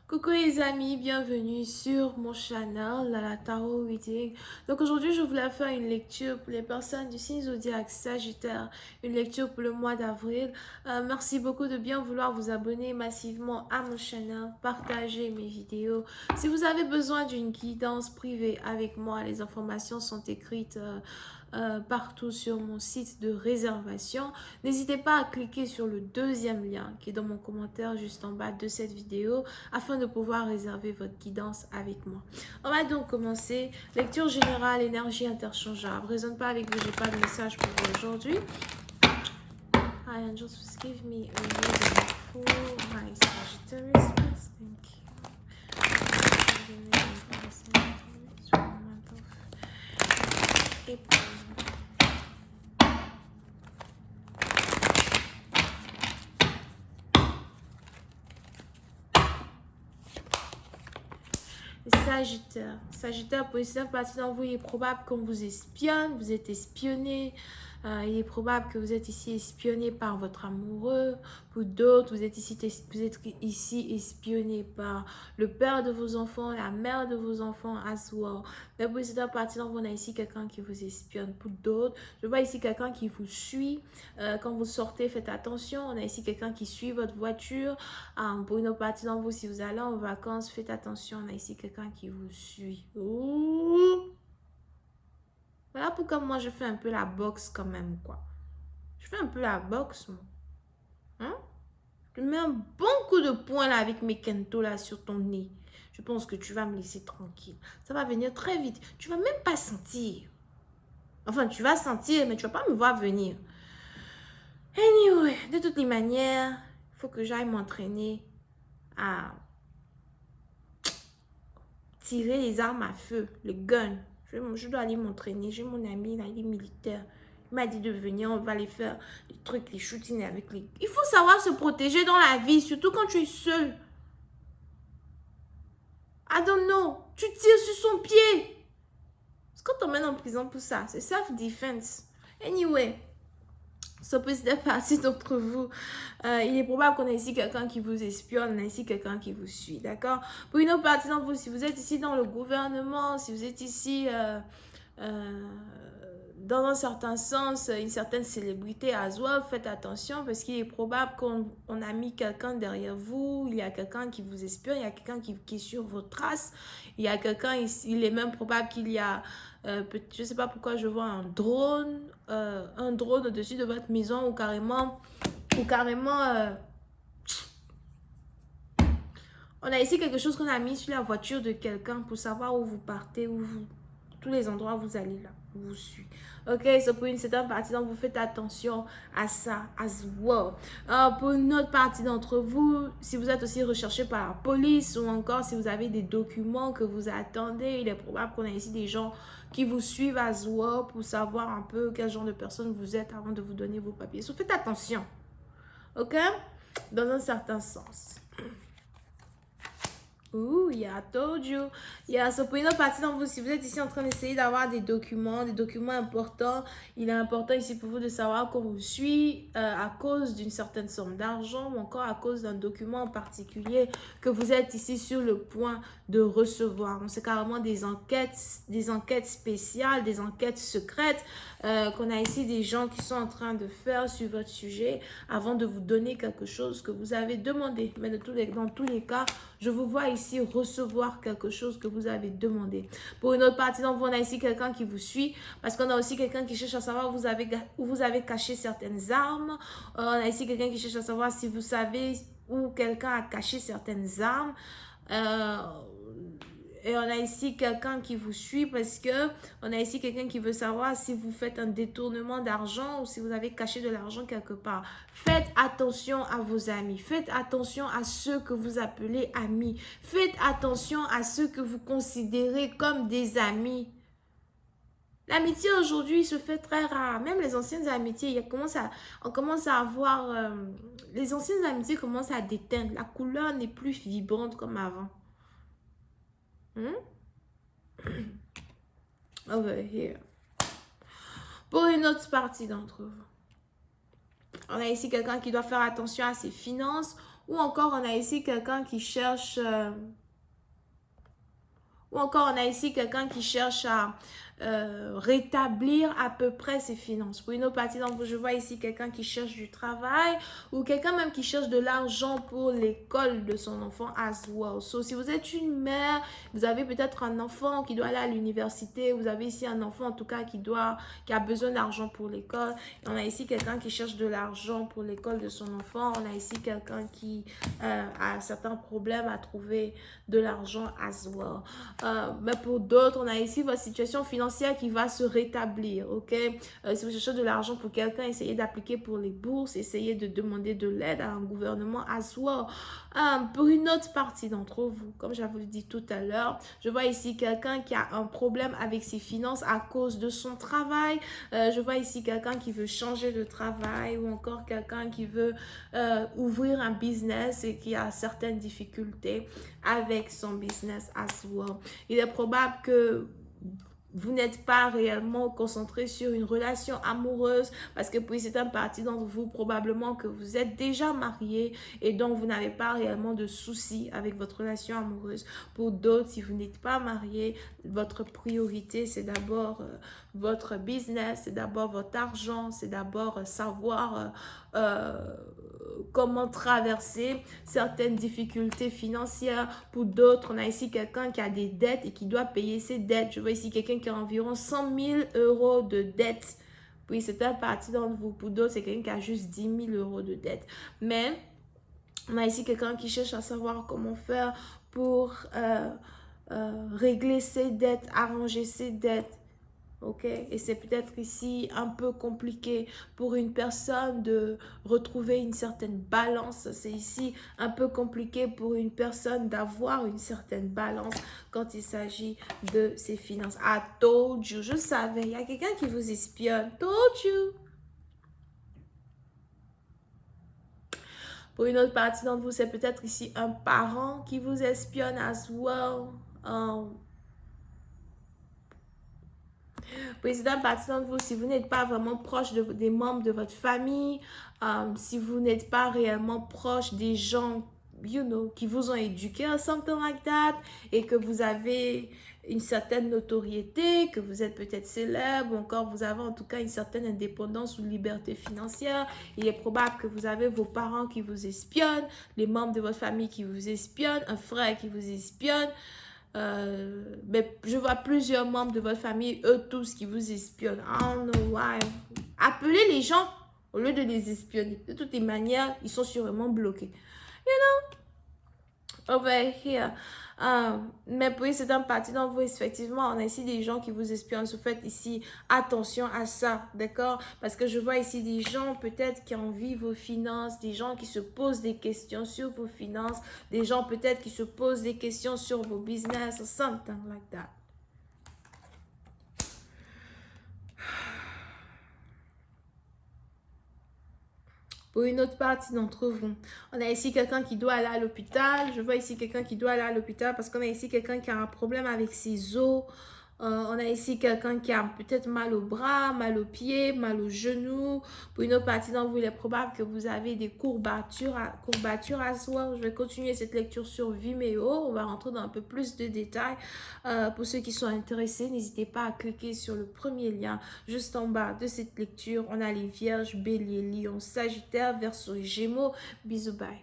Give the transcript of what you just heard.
Coucou les amis, bienvenue sur mon channel, la Tarot Reading. Donc aujourd'hui, je voulais faire une lecture pour les personnes du signe zodiaque Sagittaire, une lecture pour le mois d'avril. Merci beaucoup de bien vouloir vous abonner massivement à mon channel, partager mes vidéos. Si vous avez besoin d'une guidance privée avec moi, les informations sont écrites partout sur mon site de réservation. N'hésitez pas à cliquer sur le deuxième lien qui est dans mon commentaire juste en bas de cette vidéo afin de pouvoir réserver votre guidance avec moi. On va donc commencer. Lecture générale, énergie interchangeable. Résonne pas avec vous, j'ai pas de message pour vous aujourd'hui. Hi angels, please give me a reading for my Sagittarius, please. Thank you. April. Sagittaire. Sagittaire, pour une certaine partie d'entre vous, il est probable qu'on vous espionne, vous êtes espionné. Il est probable que vous êtes ici espionné par votre amoureux. Pour d'autres, vous êtes ici espionné par le père de vos enfants, la mère de vos enfants, as well. Mais pour une certaine partie d'entre vous, on a ici quelqu'un qui vous espionne. Pour d'autres, je vois ici quelqu'un qui vous suit. Quand vous sortez, faites attention. On a ici quelqu'un qui suit votre voiture. Pour une autre partie d'entre vous, si vous allez en vacances, faites attention. On a ici quelqu'un qui vous suit. Ouh. Voilà pourquoi moi je fais un peu la boxe quand même, quoi. Je fais un peu la boxe, moi. Hein? Je mets un bon coup de poing là avec mes kento là sur ton nez. Je pense que tu vas me laisser tranquille. Ça va venir très vite. Tu vas même pas sentir. Enfin, tu vas sentir, mais tu vas pas me voir venir. Anyway, de toutes les manières, il faut que j'aille m'entraîner à tirer les armes à feu, le gun. Je dois aller m'entraîner. J'ai mon ami, là, il est militaire. Il m'a dit de venir, on va aller faire des trucs, les shootings avec les... Il faut savoir se protéger dans la vie, surtout quand tu es seul. I don't know. Tu tires sur son pied. Est-ce qu'on t'emmène en prison pour ça? C'est self-defense. Anyway, ça peut être partie d'entre vous. Il est probable qu'on ait ici quelqu'un qui vous espionne, on a ici quelqu'un qui vous suit, d'accord? Pour une autre partie d'entre vous, si vous êtes ici dans le gouvernement, si vous êtes ici dans un certain sens, une certaine célébrité à soi, faites attention parce qu'il est probable qu'on a mis quelqu'un derrière vous, il y a quelqu'un qui vous espionne, il y a quelqu'un qui est sur vos traces, il y a quelqu'un, il est même probable qu'il y a, je ne sais pas pourquoi je vois un drone au-dessus de votre maison ou carrément on a ici quelque chose qu'on a mis sur la voiture de quelqu'un pour savoir où vous partez, tous les endroits où vous allez là, où vous suivez. Ok, c'est pour une certaine partie, donc vous faites attention à ça as well. Pour une autre partie d'entre vous, si vous êtes aussi recherché par la police ou encore si vous avez des documents que vous attendez, il est probable qu'on ait ici des gens qui vous suivent as well pour savoir un peu quel genre de personne vous êtes avant de vous donner vos papiers. So, faites attention, ok, dans un certain sens. Ouh, yeah, I told you. Yeah, so pour une autre partie d'entre vous, si vous êtes ici en train d'essayer d'avoir des documents importants, il est important ici pour vous de savoir qu'on vous suit à cause d'une certaine somme d'argent ou encore à cause d'un document en particulier que vous êtes ici sur le point de recevoir. Donc, c'est carrément des enquêtes spéciales, des enquêtes secrètes qu'on a ici des gens qui sont en train de faire sur votre sujet avant de vous donner quelque chose que vous avez demandé. Mais dans tous les cas, je vous vois ici recevoir quelque chose que vous avez demandé. Pour une autre partie d'entre vous, on a ici quelqu'un qui vous suit parce qu'on a aussi quelqu'un qui cherche à savoir où vous avez caché certaines armes. On a ici quelqu'un qui cherche à savoir si vous savez où quelqu'un a caché certaines armes. Et on a ici quelqu'un qui vous suit parce que on a ici quelqu'un qui veut savoir si vous faites un détournement d'argent ou si vous avez caché de l'argent quelque part. Faites attention à vos amis. Faites attention à ceux que vous appelez amis. Faites attention à ceux que vous considérez comme des amis. L'amitié aujourd'hui se fait très rare. Même les anciennes amitiés, on commence à avoir... les anciennes amitiés commencent à déteindre. La couleur n'est plus vibrante comme avant. Over here. Pour une autre partie d'entre vous, on a ici quelqu'un qui doit faire attention à ses finances Ou encore, on a ici quelqu'un qui cherche... ou encore, on a ici quelqu'un qui cherche à rétablir à peu près ses finances. Pour une autre partie d'entre vous, je vois ici quelqu'un qui cherche du travail ou quelqu'un même qui cherche de l'argent pour l'école de son enfant as well. So, si vous êtes une mère, vous avez peut-être un enfant qui doit aller à l'université, vous avez ici un enfant en tout cas qui a besoin d'argent pour l'école. On a ici quelqu'un qui cherche de l'argent pour l'école de son enfant. On a ici quelqu'un qui a certains problèmes à trouver de l'argent as well. Mais pour d'autres, on a ici votre situation financière qui va se rétablir, ok? Si vous cherchez de l'argent pour quelqu'un, essayez d'appliquer pour les bourses, essayez de demander de l'aide à un gouvernement as well. Pour une autre partie d'entre vous, comme je vous l'ai dit tout à l'heure, je vois ici quelqu'un qui a un problème avec ses finances à cause de son travail. Je vois ici quelqu'un qui veut changer de travail ou encore quelqu'un qui veut ouvrir un business et qui a certaines difficultés avec son business as well. Il est probable que vous n'êtes pas réellement concentré sur une relation amoureuse parce que pour certaines parties d'entre vous, probablement que vous êtes déjà marié et donc vous n'avez pas réellement de soucis avec votre relation amoureuse. Pour d'autres, si vous n'êtes pas marié, votre priorité, c'est d'abord votre business, c'est d'abord votre argent, c'est d'abord savoir comment traverser certaines difficultés financières. Pour d'autres, on a ici quelqu'un qui a des dettes et qui doit payer ses dettes. Je vois ici quelqu'un qui a environ 100 000 euros de dettes. Oui, c'est une partie d'entre vous. Pour d'autres, c'est quelqu'un qui a juste 10 000 euros de dettes. Mais on a ici quelqu'un qui cherche à savoir comment faire pour régler ses dettes, arranger ses dettes. Ok, et c'est peut-être ici un peu compliqué pour une personne de retrouver une certaine balance. C'est ici un peu compliqué pour une personne d'avoir une certaine balance quand il s'agit de ses finances. I told you, je savais, il y a quelqu'un qui vous espionne. Told you. Pour une autre partie d'entre vous, c'est peut-être ici un parent qui vous espionne as well. Président, partie d'entre vous, si vous n'êtes pas vraiment proche des membres de votre famille, si vous n'êtes pas réellement proche des gens, qui vous ont éduqué or something like that, et que vous avez une certaine notoriété, que vous êtes peut-être célèbre, ou encore vous avez en tout cas une certaine indépendance ou liberté financière, il est probable que vous avez vos parents qui vous espionnent, les membres de votre famille qui vous espionnent, un frère qui vous espionne. Mais je vois plusieurs membres de votre famille, eux tous qui vous espionnent. I don't know why. Appelez les gens au lieu de les espionner. De toutes les manières, ils sont sûrement bloqués. Over here. Mais pour c'est un parti dans vous, effectivement, on a ici des gens qui vous espionnent. Vous faites ici attention à ça, d'accord? Parce que je vois ici des gens peut-être qui envient vos finances, des gens qui se posent des questions sur vos finances, des gens peut-être qui se posent des questions sur vos business, or something like that. Pour une autre partie d'entre vous, on a ici quelqu'un qui doit aller à l'hôpital. Je vois ici quelqu'un qui doit aller à l'hôpital parce qu'on a ici quelqu'un qui a un problème avec ses os. On a ici quelqu'un qui a peut-être mal au bras, mal aux pieds, mal aux genoux. Pour une autre partie d'entre vous, il est probable que vous avez des courbatures à soi. Je vais continuer cette lecture sur Vimeo. On va rentrer dans un peu plus de détails. Pour ceux qui sont intéressés, n'hésitez pas à cliquer sur le premier lien juste en bas de cette lecture. On a les Vierges, Bélier, Lion, Sagittaire, Verseau et Gémeaux. Bisous, bye.